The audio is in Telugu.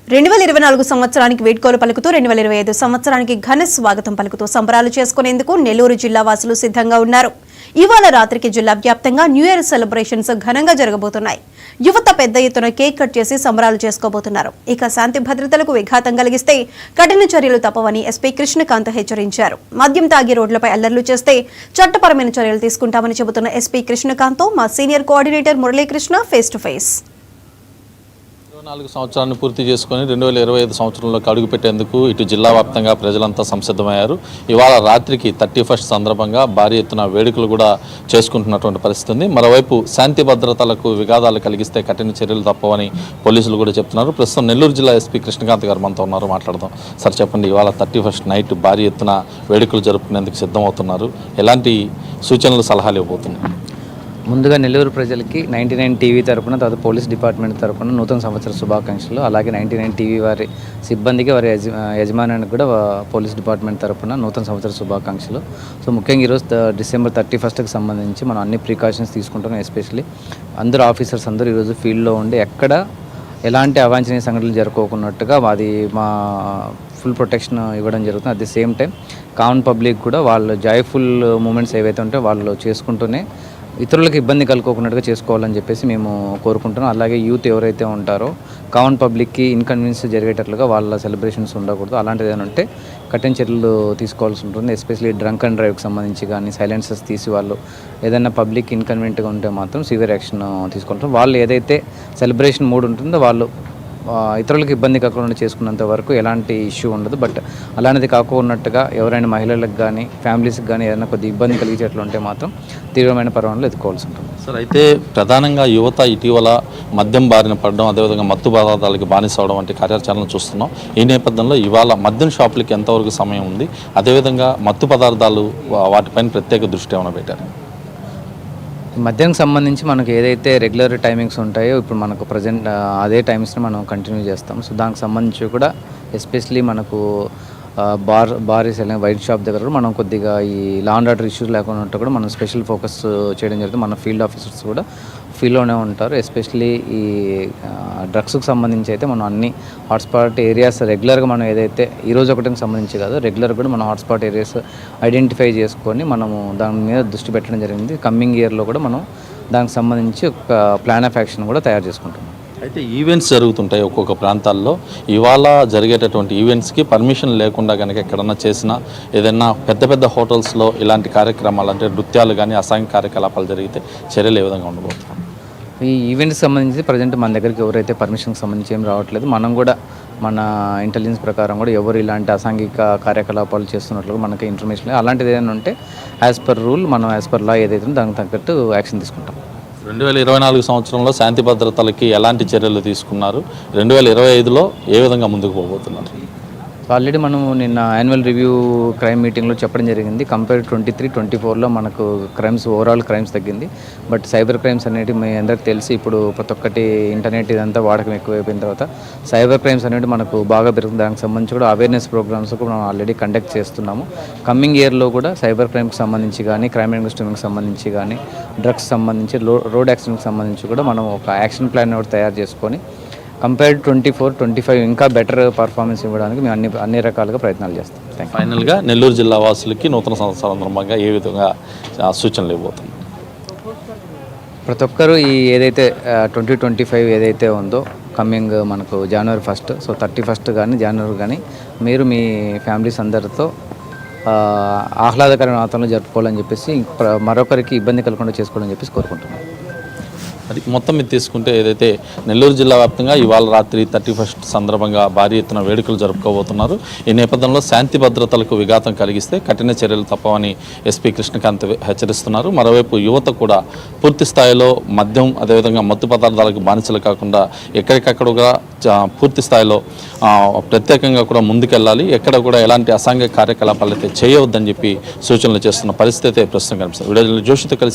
2024 సంవత్సరానికి వేడ్కోలు పలుకుతూ 2025 సంవత్సరానికి ఘన స్వాగతం పలుకుతూ సంబరాలు చేసుకునేందుకు నెల్లూరు జిల్లా వాసులు సిద్ధంగా ఉన్నారు. ఇవాళ రాత్రికి జిల్లా వ్యాప్తంగా న్యూ ఇయర్ సెలబ్రేషన్స్ ఘనంగా జరగబోతున్నాయి. యువత పెద్ద ఎత్తున కేక్ కట్ చేసి సంబరాలు చేసుకోబోతున్నారు. ఇక శాంతి భద్రతలకు విఘాతం కలిగిస్తే కఠిన చర్యలు తప్పవని ఎస్పీ కృష్ణకాంత్ హెచ్చరించారు. మద్యం తాగి రోడ్లపై అల్లర్లు చేస్తే చట్టపరమైన చర్యలు తీసుకుంటామని చెబుతున్న ఎస్పీ కృష్ణకాంత్తో మా senior coordinator Muralikrishna face to face. 4 సంవత్సరాలను పూర్తి చేసుకుని 2025 సంవత్సరంలోకి అడుగుపెట్టేందుకు ఇటు జిల్లా వ్యాప్తంగా ప్రజలంతా సంసిద్ధమయ్యారు. ఇవాళ రాత్రికి 31st సందర్భంగా భారీ ఎత్తున వేడుకలు కూడా చేసుకుంటున్నటువంటి పరిస్థితి ఉంది. మరోవైపు శాంతి భద్రతలకు విఘాతాలు కలిగిస్తే కఠిన చర్యలు తప్పవని పోలీసులు కూడా చెప్తున్నారు. ప్రస్తుతం నెల్లూరు జిల్లా ఎస్పీ కృష్ణకాంత్ గారు మనతో ఉన్నారు, మాట్లాడదాం. సార్ చెప్పండి, ఇవాళ 31st నైట్ భారీ ఎత్తున వేడుకలు జరుపుకునేందుకు సిద్ధమవుతున్నారు. ఎలాంటి సూచనలు సలహాలు ఇవ్వబోతున్నాయి? ముందుగా నెల్లూరు ప్రజలకి 99 టీవీ తరపున, తర్వాత పోలీస్ డిపార్ట్మెంట్ తరపున నూతన సంవత్సర శుభాకాంక్షలు. అలాగే 99 టీవీ వారి సిబ్బందికి, వారి యజమానానికి కూడా పోలీస్ డిపార్ట్మెంట్ తరపున నూతన సంవత్సర శుభాకాంక్షలు. సో ముఖ్యంగా ఈరోజు December 31st సంబంధించి మనం అన్ని ప్రికాషన్స్ తీసుకుంటున్నాం. ఎస్పెషల్లీ అందరూ ఆఫీసర్స్ అందరూ ఈరోజు ఫీల్డ్లో ఉండి ఎక్కడ ఎలాంటి అవాంఛనీయ సంఘటనలు జరుపుకోకున్నట్టుగా అది మా ఫుల్ ప్రొటెక్షన్ ఇవ్వడం జరుగుతుంది. At the same time common public కూడా వాళ్ళు జాయ్ఫుల్ మూమెంట్స్ ఏవైతే ఉంటే వాళ్ళు చేసుకుంటూనే ఇతరులకు ఇబ్బంది కలుకోకున్నట్టుగా చేసుకోవాలని చెప్పేసి మేము కోరుకుంటున్నాం. అలాగే యూత్ ఎవరైతే ఉంటారో కామన్ పబ్లిక్కి ఇన్కన్వీనియన్స్ జరిగేటట్లుగా వాళ్ళ సెలబ్రేషన్స్ ఉండకూడదు. అలాంటిది ఏమైనా ఉంటే కఠిన చర్యలు తీసుకోవాల్సి ఉంటుంది. ఎస్పెషల్లీ డ్రంక్ అండ్ డ్రైవ్కి సంబంధించి కానీ సైలెన్సర్స్ తీసి వాళ్ళు ఏదైనా పబ్లిక్ ఇన్కన్వీనియంట్గా ఉంటే మాత్రం సివియర్ యాక్షన్ తీసుకుంటాం. వాళ్ళు ఏదైతే సెలబ్రేషన్ మూడ్ ఉంటుందో వాళ్ళు ఇతరులకు ఇబ్బంది కాకుండా చేసుకున్నంత వరకు ఎలాంటి ఇష్యూ ఉండదు. బట్ అలాంటిది కాకున్నట్టుగా ఎవరైనా మహిళలకు కానీ ఫ్యామిలీస్కి కానీ ఏదైనా కొద్ది ఇబ్బంది కలిగేటట్లు ఉంటే మాత్రం తీవ్రమైన పరిమాణంలో ఎదుర్కోవాల్సి ఉంటుంది. సార్, అయితే ప్రధానంగా యువత ఇటీవల మద్యం బారిన పడడం, అదేవిధంగా మత్తు పదార్థాలకి బానిస అవడం వంటి కార్యాచరణలు చూస్తున్నాం. ఈ నేపథ్యంలో ఇవాళ మద్యం షాపులకి ఎంతవరకు సమయం ఉంది, అదేవిధంగా మత్తు పదార్థాలు వాటిపైన ప్రత్యేక దృష్టి ఏమైనా పెట్టారు? మద్యానికి సంబంధించి మనకు ఏదైతే రెగ్యులర్ టైమింగ్స్ ఉంటాయో ఇప్పుడు మనకు ప్రజెంట్ అదే టైమ్స్ని మనం కంటిన్యూ చేస్తాం. సో దానికి సంబంధించి కూడా ఎస్పెషలీ మనకు బార్స్ వైన్ షాప్ దగ్గర మనం కొద్దిగా ఈ లా అండ్ ఆర్డర్ ఇష్యూస్ లేకుండా కూడా మనం స్పెషల్ ఫోకస్ చేయడం జరుగుతుంది. మన ఫీల్డ్ ఆఫీసర్స్ కూడా ఫీల్డ్లోనే ఉంటారు. ఎస్పెషలీ ఈ డ్రగ్స్కి సంబంధించి అయితే మనం అన్ని హాట్స్పాట్ ఏరియాస్ రెగ్యులర్గా మనం ఏదైతే ఈరోజు ఒకటికి సంబంధించి కాదు, రెగ్యులర్గా కూడా మనం హాట్స్పాట్ ఏరియాస్ ఐడెంటిఫై చేసుకొని మనము దాని మీద దృష్టి పెట్టడం జరిగింది. కమ్మింగ్ ఇయర్లో కూడా మనం దానికి సంబంధించి ఒక ప్లాన్ ఆఫ్ యాక్షన్ కూడా తయారు చేసుకుంటున్నాం. అయితే ఈవెంట్స్ జరుగుతుంటాయి ఒక్కొక్క ప్రాంతాల్లో. ఇవాళ జరిగేటటువంటి ఈవెంట్స్కి పర్మిషన్ లేకుండా కనుక ఎక్కడన్నా చేసినా, ఏదైనా పెద్ద పెద్ద హోటల్స్లో ఇలాంటి కార్యక్రమాలు అంటే నృత్యాలు కానీ అసాంఘిక కార్యకలాపాలు జరిగితే చర్యలు ఏ విధంగా ఉండబోతున్నాయి? ఈ ఈవెంట్కి సంబంధించి ప్రజెంట్ మన దగ్గరికి ఎవరైతే పర్మిషన్కి సంబంధించి ఏం రావట్లేదు. మనం కూడా మన ఇంటెలిజెన్స్ ప్రకారం కూడా ఎవరు ఇలాంటి అసాంఘిక కార్యకలాపాలు చేస్తున్నట్లు మనకి ఇన్ఫర్మేషన్ లేదు. అలాంటిది ఏదైనా ఉంటే యాజ్ పర్ రూల్ మనం యాజ్ పర్ లా ఏదైతే దానికి తగ్గట్టు యాక్షన్ తీసుకుంటాం. 2024 సంవత్సరంలో శాంతి భద్రతలకి ఎలాంటి చర్యలు తీసుకున్నారు? 2025లో ఏ విధంగా ముందుకు పోబోతున్నారు? ఆల్రెడీ మనము నిన్న యాన్యువల్ రివ్యూ క్రైమ్ మీటింగ్లో చెప్పడం జరిగింది. కంపేర్ 23-24లో మనకు క్రైమ్స్ ఓవరాల్ క్రైమ్స్ తగ్గింది. బట్ సైబర్ క్రైమ్స్ అనేవి మీ అందరికి తెలిసి ఇప్పుడు ప్రతి ఒక్కటి ఇంటర్నెట్ ఇదంతా వాడకం ఎక్కువైపోయిన తర్వాత సైబర్ క్రైమ్స్ అనేవి మనకు బాగా పెరుగుతుంది. దానికి సంబంధించి కూడా అవేర్నెస్ ప్రోగ్రామ్స్ కూడా మనం ఆల్రెడీ కండక్ట్ చేస్తున్నాము. కమ్మింగ్ ఇయర్లో కూడా సైబర్ క్రైమ్కి సంబంధించి కానీ, క్రైమ్ ఇన్వెస్టిగేషన్కి సంబంధించి కానీ, డ్రగ్స్ సంబంధించి, రోడ్ యాక్సిడెంట్కి సంబంధించి కూడా మనం ఒక యాక్షన్ ప్లాన్ ఒకటి తయారు చేసుకొని కంపేర్డ్ 24-25 ఇంకా బెటర్ పర్ఫార్మెన్స్ ఇవ్వడానికి మేము అన్ని రకాలుగా ప్రయత్నాలు చేస్తాం. ఫైనల్గా నెల్లూరు జిల్లా వాసులకి నూతన సంవత్సరం సందర్భంగా ఏ విధంగా సూచనలు ఇవ్వబోతుంది? ప్రతి ఒక్కరూ ఈ ఏదైతే 2025 ఏదైతే ఉందో కమింగ్ మనకు January 1st, సో 31st కానీ January కానీ మీరు మీ ఫ్యామిలీస్ అందరితో ఆహ్లాదకరమైన వాతావరణంలో జరుపుకోవాలని చెప్పేసి మరొకరికి ఇబ్బంది కలగకుండా చేసుకోవాలని చెప్పేసి కోరుకుంటున్నాం. అది మొత్తం మీద తీసుకుంటే ఏదైతే నెల్లూరు జిల్లా వ్యాప్తంగా ఇవాళ రాత్రి 31st సందర్భంగా భారీ ఎత్తున వేడుకలు జరుపుకోబోతున్నారు. ఈ నేపథ్యంలో శాంతి భద్రతలకు విఘాతం కలిగిస్తే కఠిన చర్యలు తప్పవని ఎస్పీ కృష్ణకాంత్ హెచ్చరిస్తున్నారు. మరోవైపు యువత కూడా పూర్తి స్థాయిలో మద్యం, అదేవిధంగా మత్తు పదార్థాలకు బానిసలు కాకుండా ఎక్కడికక్కడగా పూర్తి స్థాయిలో ప్రత్యేకంగా కూడా ముందుకెళ్ళాలి. ఎక్కడ కూడా ఎలాంటి అసాంఘిక కార్యకలాపాలు అయితే చేయవద్దని చెప్పి సూచనలు చేస్తున్న పరిస్థితి అయితే ప్రస్తుతం కనిపిస్తుంది. వీడియో జోషితో కలిసి